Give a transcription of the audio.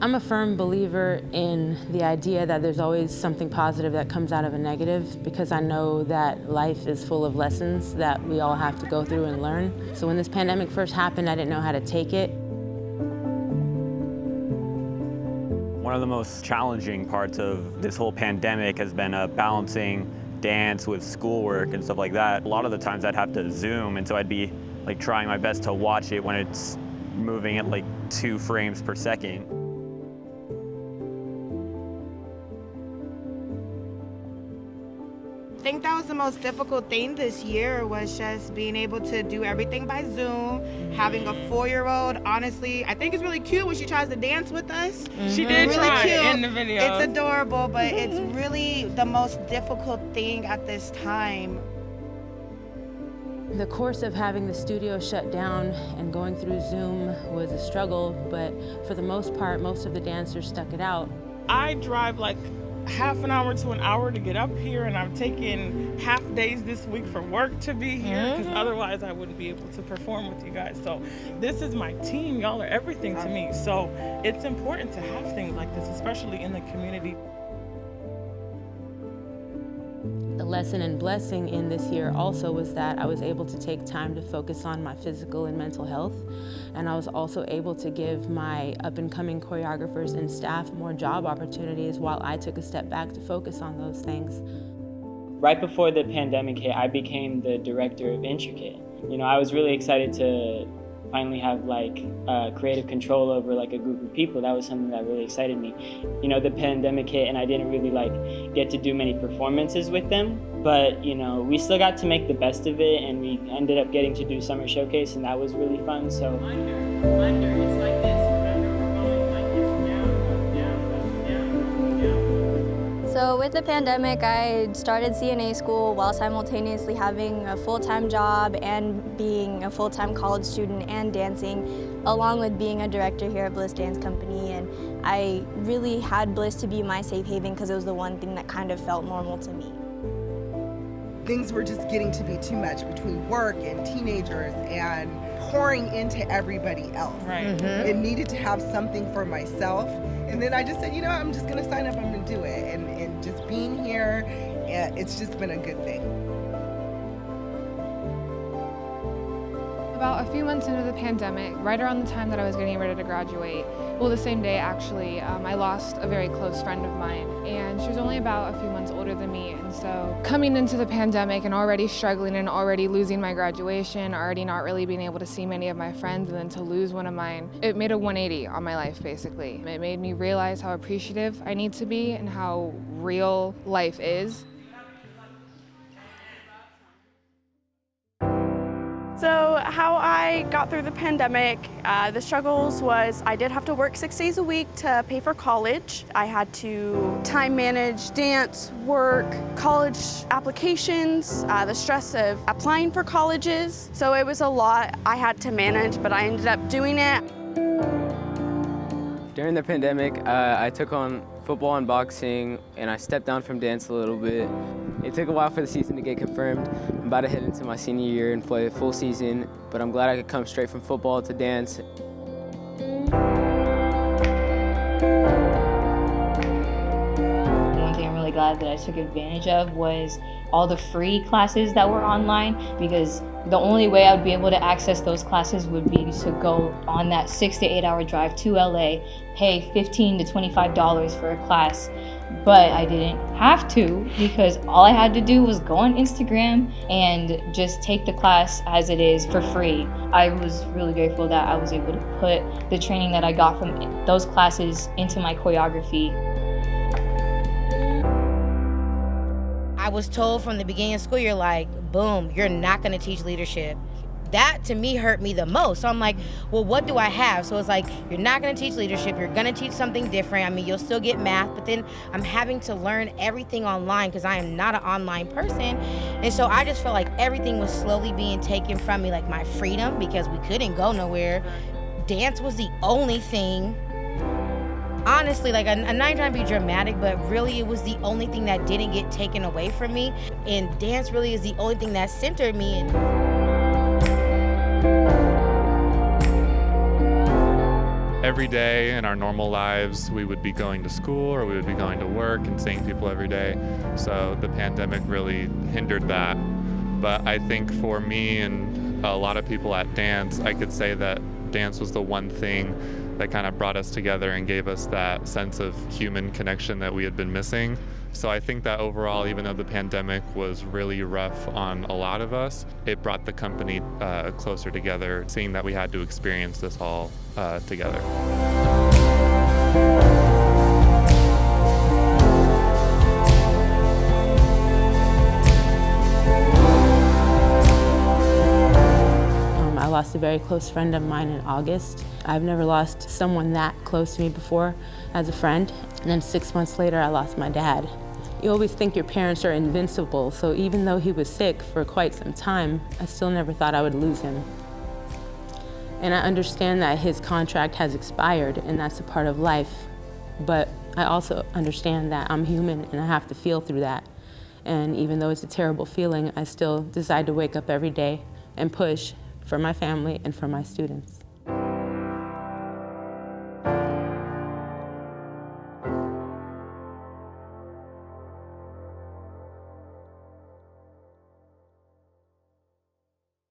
I'm a firm believer in the idea that there's always something positive that comes out of a negative, because I know that life is full of lessons that we all have to go through and learn. So when this pandemic first happened, I didn't know how to take it. One of the most challenging parts of this whole pandemic has been balancing dance with schoolwork and stuff like that. A lot of the times I'd have to Zoom, and so I'd be like trying my best to watch it when it's moving at like 2 frames per second. I think that was the most difficult thing this year, was just being able to do everything by Zoom. Having a 4-year-old, honestly, I think it's really cute when she tries to dance with us. She did really try cute in the video. It's adorable, but it's really the most difficult thing at this time. The course of having the studio shut down and going through Zoom was a struggle, but for the most part, most of the dancers stuck it out. I drive like half an hour to an hour to get up here, and I'm taking half days this week for work to be here, because otherwise I wouldn't be able to perform with you guys. So this is my team. Y'all are everything to me. So it's important to have things like this, especially in the community. The lesson and blessing in this year also was that I was able to take time to focus on my physical and mental health, and I was also able to give my up-and-coming choreographers and staff more job opportunities while I took a step back to focus on those things. Right before the pandemic hit, I became the director of Intricate. You know, I was really excited to finally have like creative control over like a group of people. That was something that really excited me. You know, the pandemic hit and I didn't really like get to do many performances with them, but you know, we still got to make the best of it, and we ended up getting to do Summer Showcase, and that was really fun. So Under, it's like this. Remember, we're going like this, down. So with the pandemic, I started CNA school while simultaneously having a full-time job and being a full-time college student and dancing, along with being a director here at Bliss Dance Company. And I really had Bliss to be my safe haven because it was the one thing that kind of felt normal to me. Things were just getting to be too much between work and teenagers and pouring into everybody else. Right. It needed to have something for myself. And then I just said, you know, I'm just gonna sign up, I'm gonna do it. And just being here, it's just been a good thing. About a few months into the pandemic, right around the time that I was getting ready to graduate, well, the same day actually, I lost a very close friend of mine, and she was only about a few months older than me. And so coming into the pandemic and already struggling and already losing my graduation, already not really being able to see many of my friends, and then to lose one of mine, it made a 180 on my life basically. It made me realize how appreciative I need to be and how real life is. So how I got through the pandemic, the struggles was I did have to work 6 days a week to pay for college. I had to time manage dance, work, college applications, the stress of applying for colleges. So it was a lot I had to manage, but I ended up doing it. During the pandemic, I took on football and boxing, and I stepped down from dance a little bit. It took a while for the season to get confirmed. I'm about to head into my senior year and play a full season, but I'm glad I could come straight from football to dance. One thing I'm really glad that I took advantage of was all the free classes that were online, because the only way I would be able to access those classes would be to go on that 6 to 8 hour drive to LA, pay $15 to $25 for a class. But I didn't have to, because all I had to do was go on Instagram and just take the class as it is for free. I was really grateful that I was able to put the training that I got from those classes into my choreography. I was told from the beginning of school year, like, boom, you're not gonna teach leadership. That to me hurt me the most. So I'm like, well, what do I have? So it's like, you're not gonna teach leadership, you're gonna teach something different. I mean, you'll still get math, but then I'm having to learn everything online because I am not an online person. And so I just felt like everything was slowly being taken from me, like my freedom, because we couldn't go nowhere. Dance was the only thing. Honestly, like, I'm not trying to be dramatic, but really it was the only thing that didn't get taken away from me. And dance really is the only thing that centered me. Every day in our normal lives, we would be going to school or we would be going to work and seeing people every day. So the pandemic really hindered that. But I think for me and a lot of people at dance, I could say that dance was the one thing that kind of brought us together and gave us that sense of human connection that we had been missing. So I think that overall, even though the pandemic was really rough on a lot of us, it brought the company closer together, seeing that we had to experience this all together. I lost a very close friend of mine in August. I've never lost someone that close to me before as a friend. And then 6 months later, I lost my dad. You always think your parents are invincible, so even though he was sick for quite some time, I still never thought I would lose him. And I understand that his contract has expired, and that's a part of life. But I also understand that I'm human, and I have to feel through that. And even though it's a terrible feeling, I still decide to wake up every day and push for my family and for my students.